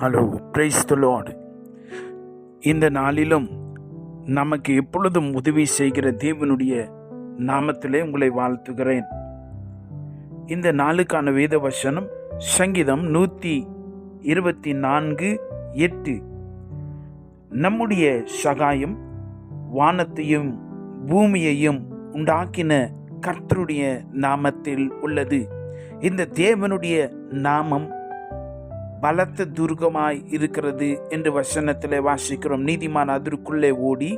Hello, praise the Lord. இந்த நாளிலும் நமக்கு எப்பொழுதும் உதவி செய்கிற தேவனுடைய நாமத்திலே உங்களை வாழ்த்துகிறேன். இந்த நாளுக்கான வேத வசனம் சங்கீதம் 124:8. நம்முடைய சகாயம் வானத்தையும் பூமியையும் உண்டாக்கின கர்த்தருடைய நாமத்தில் உள்ளது. இந்த தேவனுடைய நாமம் பலத்த துர்கமாய் இருக்கிறது என்று வசனத்தில் வாசிக்கிறோம். நீதிமான் அதற்குள்ளே ஓடி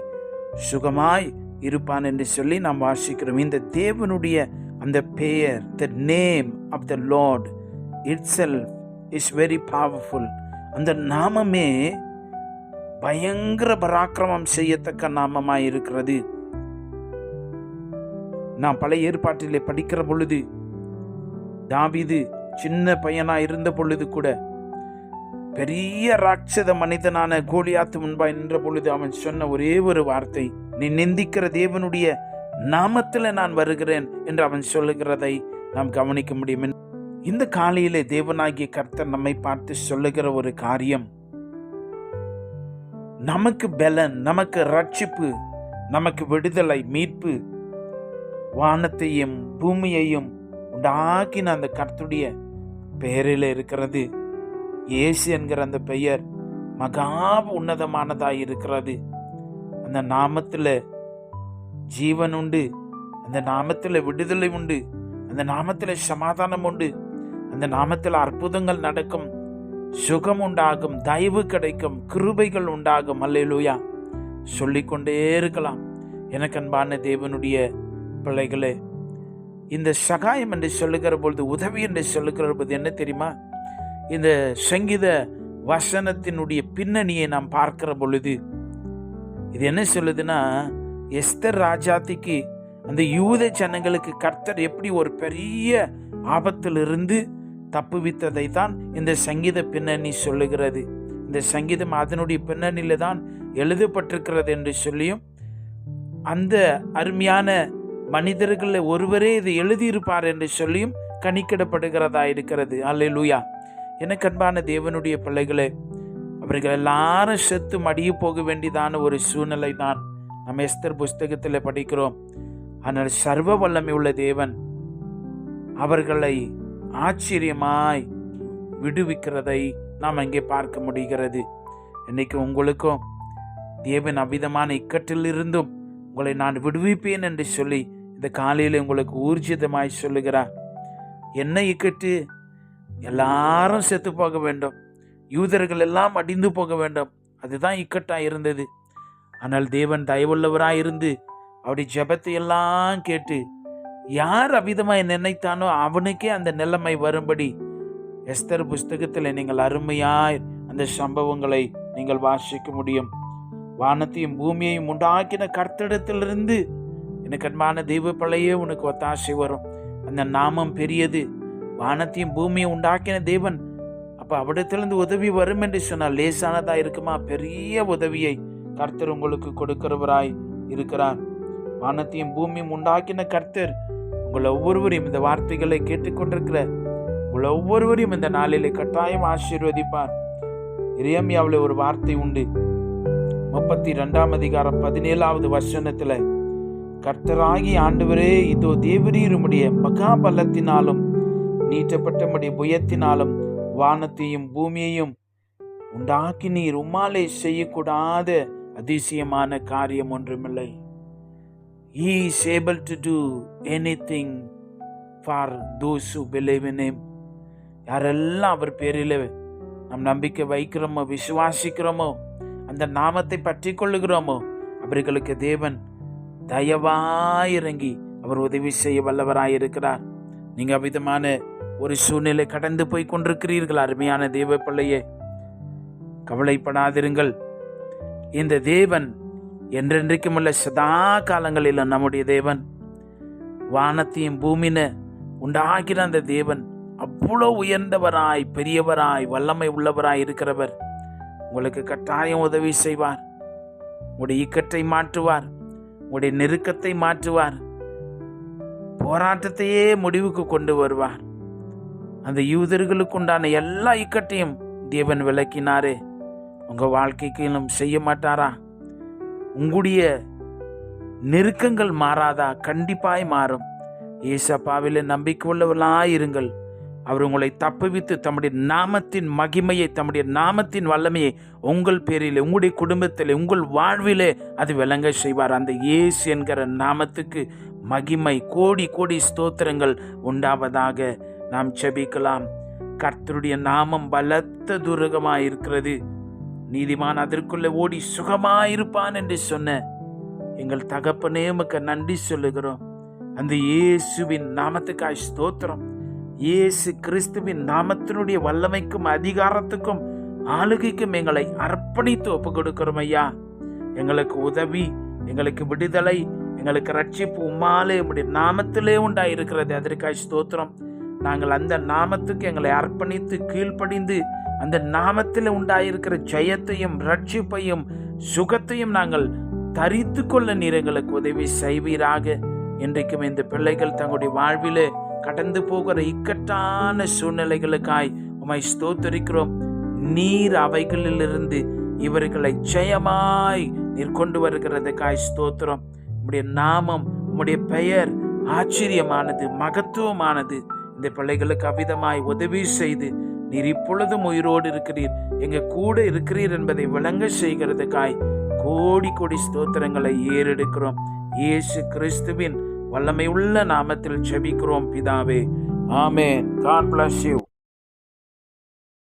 சுகமாய் இருப்பான் என்று சொல்லி நாம் வாசிக்கிறோம். இந்த தேவனுடைய அந்த பெயர், the name of the Lord itself is very powerful. அந்த நாமமே பயங்கர பராக்கிரமம் செய்யத்தக்க நாமமாய் இருக்கிறது. நாம் பழைய ஏற்பாட்டிலே படிக்கிற பொழுது தாவீது சின்ன பையனாய் இருந்த பொழுது கூட பெரிய ராட்சத மனிதனான கோலியாத்து முன்பாய் நின்ற பொழுது அவன் சொன்ன ஒரே ஒரு வார்த்தை, நீ நிந்திக்கிற தேவனுடைய நாமத்தில் நான் வருகிறேன் என்று அவன் சொல்லுகிறதை நாம் கவனிக்க முடியும். இந்த காலையிலே தேவனாகிய கர்த்தர் நம்மை பார்த்து சொல்லுகிற ஒரு காரியம், நமக்கு பலன், நமக்கு ரட்சிப்பு, நமக்கு விடுதலை, மீட்பு, வானத்தையும் பூமியையும் உண்டாக்கின அந்த கர்த்தருடைய பெயரில் இருக்கிறது. இயேசு என்கிற அந்த பெயர் மகா உன்னதமானதாய் இருக்கிறது. அந்த நாமத்தில் ஜீவன் உண்டு, அந்த நாமத்தில் விடுதலை உண்டு, அந்த நாமத்தில் சமாதானம் உண்டு, அந்த நாமத்தில் அற்புதங்கள் நடக்கும், சுகம் உண்டாகும், தயவு கிடைக்கும், கிருபைகள் உண்டாகும். அல்லேலூயா. சொல்லிக்கொண்டே இருக்கலாம். எனக்கு அன்பான தேவனுடைய பிள்ளைகளே, இந்த சகாயம் என்று சொல்லுகிற பொழுது, உதவி என்று சொல்லுகிற பொழுது என்ன தெரியுமா, இந்த சங்கீத வசனத்தினுடைய பின்னணியை நாம் பார்க்கிற பொழுது இது என்ன சொல்லுதுன்னா, எஸ்தர் ராஜாத்திக்கு அந்த யூத ஜனங்களுக்கு கர்த்தர் எப்படி ஒரு பெரிய ஆபத்திலிருந்து தப்புவித்ததை தான் இந்த சங்கீத பின்னணி சொல்லுகிறது. இந்த சங்கீதம் அதனுடைய பின்னணியில தான் எழுதப்பட்டிருக்கிறது என்று சொல்லியும், அந்த அருமையான மனிதர்களில் ஒருவரே இதை எழுதியிருப்பார் என்று சொல்லியும் கணிக்கிடப்படுகிறதா இருக்கிறது. அல்லேலூயா. எனக்கு அன்பான தேவனுடைய பிள்ளைகளே, அவர்கள் எல்லாரும் செத்து மடிய போக வேண்டியதான ஒரு சூழ்நிலை தான் நம்ம எஸ்தர் புஸ்தகத்தில் படிக்கிறோம். ஆனால் சர்வ வல்லமை உள்ள தேவன் அவர்களை ஆச்சரியமாய் விடுவிக்கிறதை நாம் அங்கே பார்க்க முடிகிறது. இன்னைக்கு உங்களுக்கும் தேவன் அவ்விதமான இக்கட்டிலிருந்தும் உங்களை நான் விடுவிப்பேன் என்று சொல்லி இந்த காலையில் உங்களுக்கு ஊர்ஜிதமாய் சொல்லுகிறார். என்ன இக்கட்டு? எல்லாரும் செத்து போக வேண்டும், யூதர்கள் எல்லாம் அடிந்து போக வேண்டும், அதுதான் இக்கட்டாக இருந்தது. ஆனால் தேவன் தயவுள்ளவராய் இருந்து அவருடைய ஜெபத்தை எல்லாம் கேட்டு யார் அவ்விதமாய் நினைத்தானோ அவனுக்கே அந்த நிலைமை வரும்படி எஸ்தர் புஸ்தகத்தில் நீங்கள் அருமையாய் அந்த சம்பவங்களை நீங்கள் வாசிக்க முடியும். வானத்தையும் பூமியையும் உண்டாக்கின கர்த்தரிடத்திலிருந்து எனக்கு அன்பான தெய்வ பிள்ளையே உனக்கு ஒத்தாசை வரும். அந்த நாமம் பெரியது. வானத்தையும் பூமியை உண்டாக்கின தேவன், அப்ப அவிடத்திலிருந்து உதவி வரும் என்று சொன்னால் லேசானதா இருக்குமா? பெரிய உதவியை கர்த்தர் உங்களுக்கு கொடுக்கிறவராய் இருக்கிறார். வானத்தையும் பூமியும் உண்டாக்கின கர்த்தர் உங்களை ஒவ்வொருவரையும், இந்த வார்த்தைகளை கேட்டுக்கொண்டிருக்கிற உங்களை ஒவ்வொருவரையும் இந்த நாளிலே கட்டாயம் ஆசீர்வதிப்பார். எரேமியாவில் ஒரு வார்த்தை உண்டு. 32:17 வசனத்துல, கர்த்தராகி ஆண்டவரே, இதோ தேவரீர் உம்முடைய மகாபலத்தினாலும் நீட்டப்பட்டமுடைய புயத்தினாலும் வானத்தையும் பூமியையும் உண்டாக்கி நீர், உம்மாலே செய்யக்கூடாத அதிசயமான காரியம் ஒன்றுமில்லை. He is able to do anything for those who believe in him. யாரெல்லாம் அவர் பேரில் நம் நம்பிக்கை வைக்கிறோமோ, விசுவாசிக்கிறோமோ, அந்த நாமத்தை பற்றி கொள்ளுகிறோமோ, அவர்களுக்கு தேவன் தயவாயிறங்கி அவர் உதவி செய்ய வல்லவராயிருக்கிறார். நீங்க அவ்விதமான ஒரு சூழ்நிலை கடந்து போய் கொண்டிருக்கிறீர்கள். அருமையான தேவ பிள்ளையே, கவலைப்படாதிருங்கள். இந்த தேவன் என்றென்றைக்கும் உள்ள சதா காலங்களில் நம்முடைய தேவன், வானத்தையும் பூமின உண்டாக்கிற அந்த தேவன் அவ்வளோ உயர்ந்தவராய், பெரியவராய், வல்லமை உள்ளவராய் இருக்கிறவர். உங்களுக்கு கட்டாயம் உதவி செய்வார். உங்களுடைய இக்கட்டை மாற்றுவார், உங்களுடைய நெருக்கத்தை மாற்றுவார், போராட்டத்தையே முடிவுக்கு கொண்டு வருவார். அந்த யூதர்களுக்கு உண்டான எல்லா இக்கட்டையும் தேவன் விளக்கினாரே, உங்க வாழ்க்கைக்கு இன்னும் செய்ய மாட்டாரா? உங்களுடைய நெருக்கங்கள் மாறாதா? கண்டிப்பாய் மாறும். ஏசப்பாவிலே நம்பிக்கை உள்ளவர்களாயிருங்கள். அவர் உங்களை தப்புவித்து தம்முடைய நாமத்தின் மகிமையை, தம்முடைய நாமத்தின் வல்லமையை உங்கள் பேரிலே, உங்களுடைய குடும்பத்திலே, உங்கள் வாழ்விலே அது விளங்க செய்வார். அந்த இயேசு என்கிற நாமத்துக்கு மகிமை, கோடி கோடி ஸ்தோத்திரங்கள் உண்டாவதாக. நாம் ஜெபிக்கலாம். கர்த்தருடைய நாமம் பலத்த துருகமாயிருக்கிறது, நீதிமான் அதற்குள்ளே ஓடி சுகமாயிருப்பான் என்று சொன்ன எங்கள் தகப்பனே, உமக்கு நன்றி சொல்லுகிறோம். அந்த இயேசுவின் நாமத்துக்காய் ஸ்தோத்திரம். இயேசு கிறிஸ்துவின் நாமத்தினுடைய வல்லமைக்கும் அதிகாரத்துக்கும் ஆளுகைக்கும் எங்களை அர்ப்பணித்து ஒப்பு கொடுக்கிறோம் ஐயா. எங்களுக்கு உதவி, எங்களுக்கு விடுதலை, எங்களுக்கு ரட்சிப்பு உம்மாலே, உம்முடைய நாமத்திலே உண்டாயிருக்கிறது. அதற்காய் ஸ்தோத்திரம். நாங்கள் அந்த நாமத்துக்கு எங்களை அர்ப்பணித்து கீழ்ப்படிந்து அந்த நாமத்தில் உண்டாயிருக்கிற ஜெயத்தையும் ரட்சிப்பையும் சுகத்தையும் நாங்கள் தரித்து கொள்ள நீர் எங்களுக்கு உதவி செய்வீராக. இன்றைக்கும் இந்த பிள்ளைகள் தங்களுடைய வாழ்விலே கடந்து போகிற இக்கட்டான சூழ்நிலைகளுக்காய் உம்மை ஸ்தோத்திரிக்கிறோம். நீர் அவைகளிலிருந்து இவர்களை ஜெயமாய் நீர் கொண்டு வருகிறதுக்காய் ஸ்தோத்திரம். உம்முடைய நாமம், உம்முடைய பெயர் ஆச்சரியமானது, மகத்துவமானது. இந்த பிள்ளைகளுக்கு அவிதமாய் உதவி செய்து நீர் இப்பொழுதும் உயிரோடு இருக்கிறீர், எங்க கூட இருக்கிறீர் என்பதை விளங்க செய்கிறதுக்காய் கோடி கோடி ஸ்தோத்திரங்களை ஏறெடுக்கிறோம். இயேசு கிறிஸ்துவின் வல்லமை உள்ள நாமத்தில் ஜெபிக்கிறோம் பிதாவே. ஆமென். God bless you.